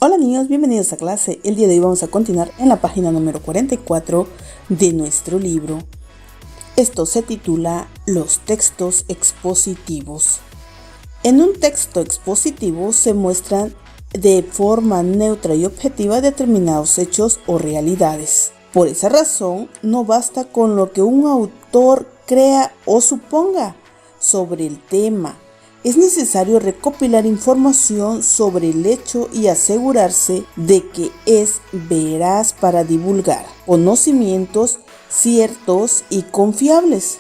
Hola niños, bienvenidos a clase. El día de hoy vamos a continuar en la página número 44 de nuestro libro. Esto se titula Los textos expositivos. En un texto expositivo se muestran de forma neutra y objetiva determinados hechos o realidades. Por esa razón, no basta con lo que un autor crea o suponga sobre el tema. Es necesario recopilar información sobre el hecho y asegurarse de que es veraz para divulgar conocimientos ciertos y confiables.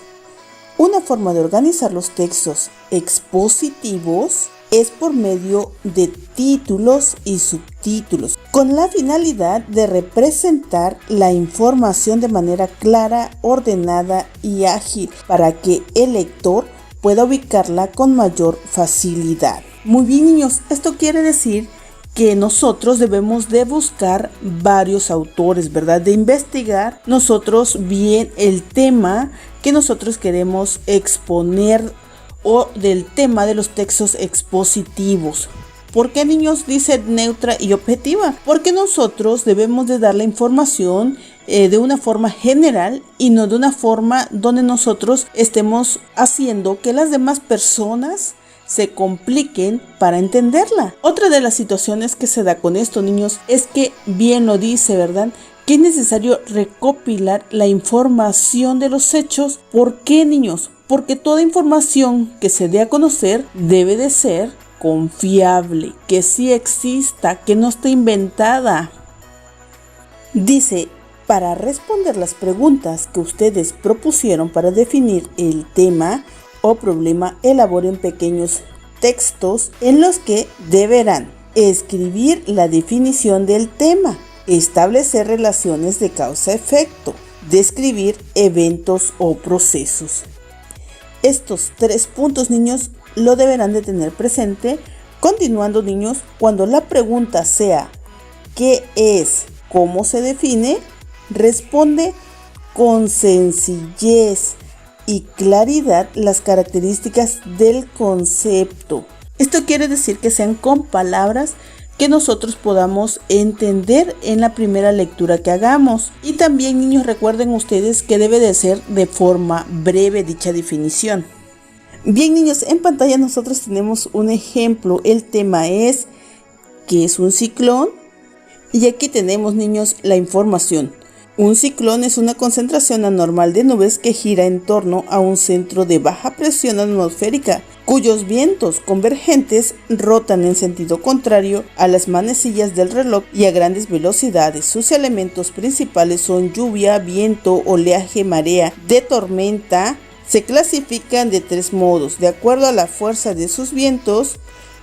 Una forma de organizar los textos expositivos es por medio de títulos y subtítulos, con la finalidad de representar la información de manera clara, ordenada y ágil para que el lector pueda ubicarla con mayor facilidad. Muy bien niños, esto quiere decir que nosotros debemos de buscar varios autores, ¿verdad? De investigar nosotros bien el tema que nosotros queremos exponer o del tema de los textos expositivos. ¿Por qué niños dice neutra y objetiva? Porque nosotros debemos de dar la información de una forma general y no de una forma donde nosotros estemos haciendo que las demás personas se compliquen para entenderla. Otra de las situaciones que se da con esto, niños, es que bien lo dice, ¿verdad? Que es necesario recopilar la información de los hechos. ¿Por qué, niños? Porque toda información que se dé a conocer debe de ser confiable, que sí exista, que no esté inventada. Dice, para responder las preguntas que ustedes propusieron para definir el tema o problema, elaboren pequeños textos en los que deberán escribir la definición del tema, establecer relaciones de causa-efecto, describir eventos o procesos. Estos 3 puntos, niños, lo deberán de tener presente. Continuando, niños, cuando la pregunta sea ¿qué es? ¿Cómo se define? Responde con sencillez y claridad las características del concepto. Esto quiere decir que sean con palabras que nosotros podamos entender en la primera lectura que hagamos. Y también, niños, recuerden ustedes que debe de ser de forma breve dicha definición. Bien, niños, en pantalla nosotros tenemos un ejemplo. El tema es ¿qué es un ciclón? Y aquí tenemos, niños, la información. Un ciclón es una concentración anormal de nubes que gira en torno a un centro de baja presión atmosférica, cuyos vientos convergentes rotan en sentido contrario a las manecillas del reloj y a grandes velocidades. Sus elementos principales son lluvia, viento, oleaje, marea. De tormenta se clasifican de 3 modos, de acuerdo a la fuerza de sus vientos: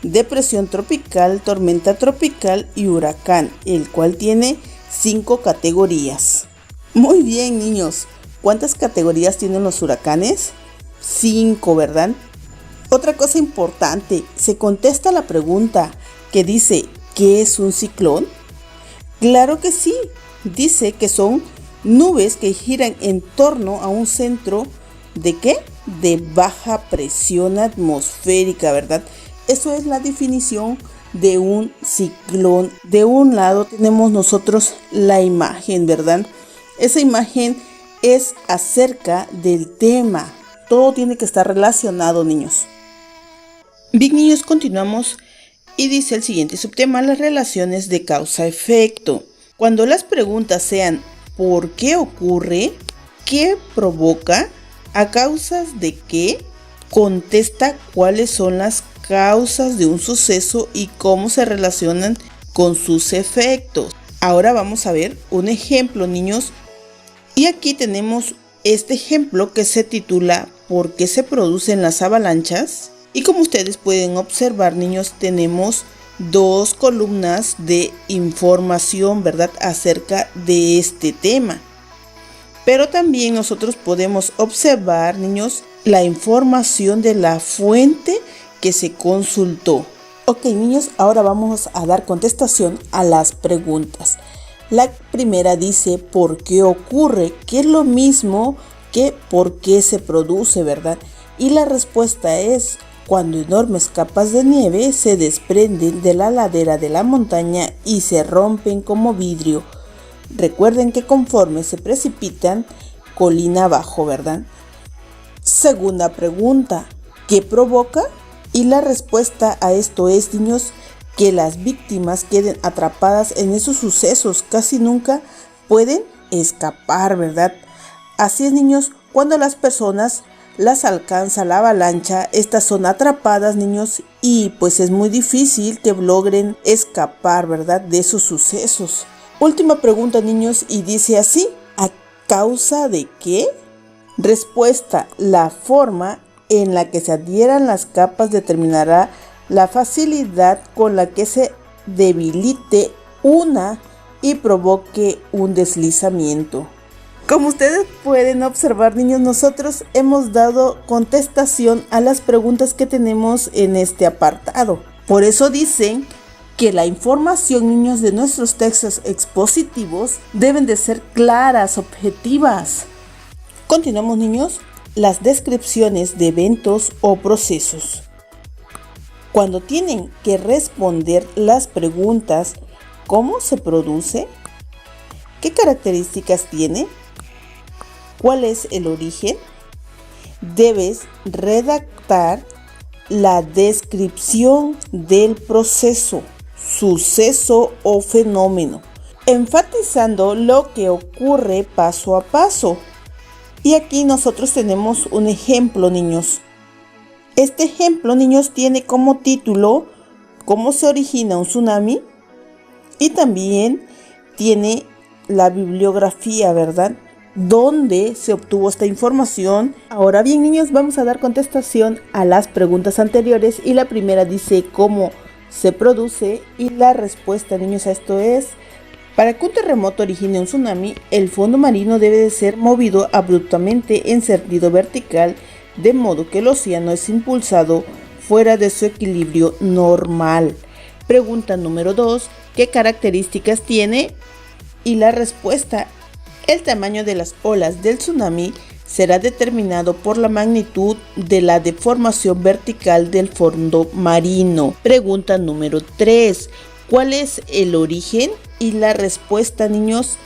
depresión tropical, tormenta tropical y huracán, el cual tiene 5 categorías. Muy bien, niños, ¿cuántas categorías tienen los huracanes? 5, ¿verdad? Otra cosa importante, se contesta la pregunta que dice ¿qué es un ciclón? Claro que sí, dice que son nubes que giran en torno a un centro ¿de qué? De baja presión atmosférica, ¿verdad? Eso es la definición de un ciclón. De un lado tenemos nosotros la imagen, ¿verdad? Esa imagen es acerca del tema. Todo tiene que estar relacionado, niños. Bien, niños, continuamos y dice el siguiente subtema: las relaciones de causa-efecto. Cuando las preguntas sean ¿por qué ocurre? ¿Qué provoca? ¿A causas de qué? Contesta cuáles son las causas de un suceso y cómo se relacionan con sus efectos. Ahora vamos a ver un ejemplo, niños. Y aquí tenemos este ejemplo que se titula ¿por qué se producen las avalanchas? Y como ustedes pueden observar, niños, tenemos 2 columnas de información, ¿verdad?, acerca de este tema. Pero también nosotros podemos observar, niños, la información de la fuente que se consultó. Ok, niños, ahora vamos a dar contestación a las preguntas. La primera dice ¿por qué ocurre? Que es lo mismo que ¿por qué se produce?, ¿verdad? Y la respuesta es cuando enormes capas de nieve se desprenden de la ladera de la montaña y se rompen como vidrio. Recuerden que conforme se precipitan, colina abajo, ¿verdad? Segunda pregunta, ¿qué provoca? Y la respuesta a esto es, niños, que las víctimas queden atrapadas en esos sucesos, casi nunca pueden escapar, ¿verdad? Así es, niños, cuando las personas las alcanza la avalancha, estas son atrapadas, niños, y pues es muy difícil que logren escapar, ¿verdad?, de esos sucesos. Última pregunta, niños, y dice así, ¿a causa de qué? Respuesta, la forma en la que se adhieran las capas determinará la facilidad con la que se debilite una y provoque un deslizamiento. Como ustedes pueden observar, niños, nosotros hemos dado contestación a las preguntas que tenemos en este apartado. Por eso dicen que la información, niños, de nuestros textos expositivos deben de ser claras, objetivas. Continuamos, niños, las descripciones de eventos o procesos. Cuando tienen que responder las preguntas, ¿cómo se produce? ¿Qué características tiene? ¿Cuál es el origen? Debes redactar la descripción del proceso, suceso o fenómeno, enfatizando lo que ocurre paso a paso. Y aquí nosotros tenemos un ejemplo, niños. Este ejemplo, niños, tiene como título ¿cómo se origina un tsunami? Y también tiene la bibliografía, ¿verdad?, ¿dónde se obtuvo esta información? Ahora bien, niños, vamos a dar contestación a las preguntas anteriores y la primera dice ¿cómo se produce? Y la respuesta, niños, a esto es: para que un terremoto origine un tsunami, el fondo marino debe de ser movido abruptamente en sentido vertical, de modo que el océano es impulsado fuera de su equilibrio normal. Pregunta número 2, ¿qué características tiene? Y la respuesta: el tamaño de las olas del tsunami será determinado por la magnitud de la deformación vertical del fondo marino. Pregunta número 3, ¿cuál es el origen? Y la respuesta, niños: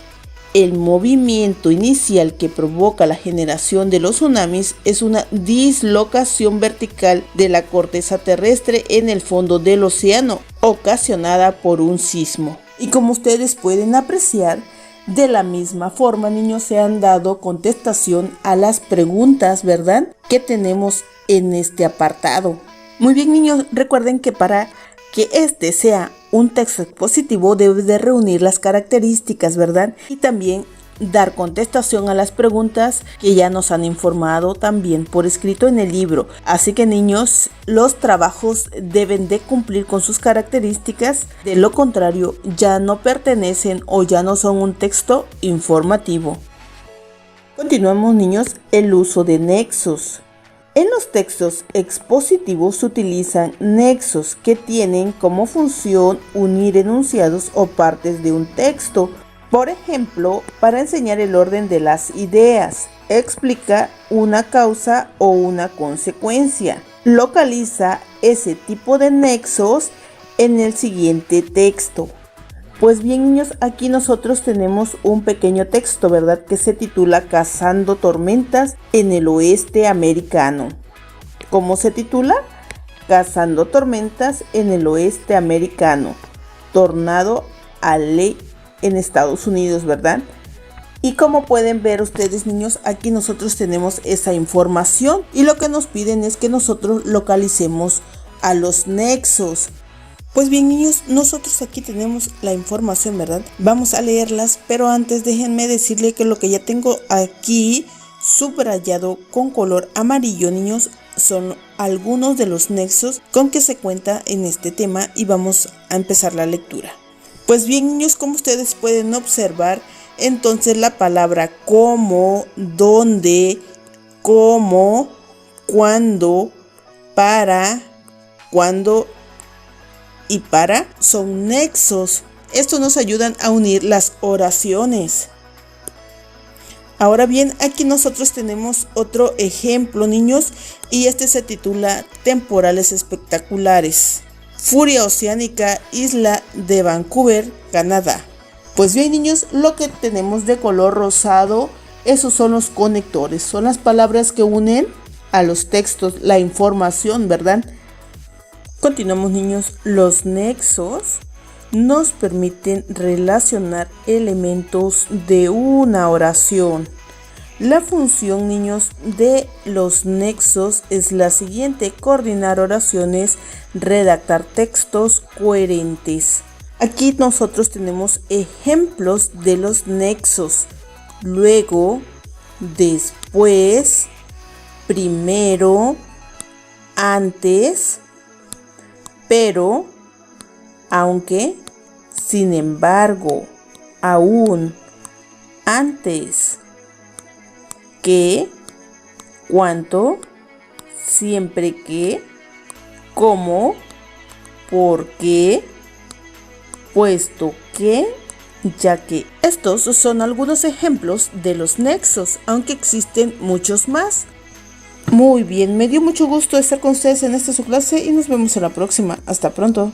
el movimiento inicial que provoca la generación de los tsunamis es una dislocación vertical de la corteza terrestre en el fondo del océano, ocasionada por un sismo. Y como ustedes pueden apreciar, de la misma forma, niños, se han dado contestación a las preguntas, ¿verdad?, que tenemos en este apartado. Muy bien, niños, recuerden que para que este sea un texto expositivo debe de reunir las características, ¿verdad?, y también dar contestación a las preguntas que ya nos han informado también por escrito en el libro. Así que, niños, los trabajos deben de cumplir con sus características, de lo contrario ya no pertenecen o ya no son un texto informativo. Continuamos, niños, el uso de nexos. En los textos expositivos se utilizan nexos que tienen como función unir enunciados o partes de un texto. Por ejemplo, para enseñar el orden de las ideas, explica una causa o una consecuencia. Localiza ese tipo de nexos en el siguiente texto. Pues bien, niños, aquí nosotros tenemos un pequeño texto, ¿verdad?, que se titula Cazando tormentas en el oeste americano. ¿Cómo se titula? Cazando tormentas en el oeste americano. Tornado Alley en Estados Unidos, ¿verdad? Y como pueden ver ustedes, niños, aquí nosotros tenemos esa información y lo que nos piden es que nosotros localicemos a los nexos. Pues bien, niños, nosotros aquí tenemos la información, ¿verdad? Vamos a leerlas, pero antes déjenme decirle que lo que ya tengo aquí subrayado con color amarillo, niños, son algunos de los nexos con que se cuenta en este tema y vamos a empezar la lectura. Pues bien, niños, como ustedes pueden observar, entonces la palabra cómo, dónde, cómo, cuándo, para, cuándo y para son nexos. Estos nos ayudan a unir las oraciones. Ahora bien, aquí nosotros tenemos otro ejemplo, niños, y este se titula Temporales espectaculares. Furia oceánica, isla de Vancouver, Canadá. Pues bien, niños, lo que tenemos de color rosado, esos son los conectores, son las palabras que unen a los textos, la información, ¿verdad? Continuamos, niños. Los nexos nos permiten relacionar elementos de una oración. La función, niños, de los nexos es la siguiente: coordinar oraciones, redactar textos coherentes. Aquí nosotros tenemos ejemplos de los nexos: luego, después, primero, antes, pero, aunque, sin embargo, aún, antes, que, cuanto, siempre que, como, por qué, puesto que, ya que. Estos son algunos ejemplos de los nexos, aunque existen muchos más. Muy bien, me dio mucho gusto estar con ustedes en esta su clase y nos vemos en la próxima. Hasta pronto.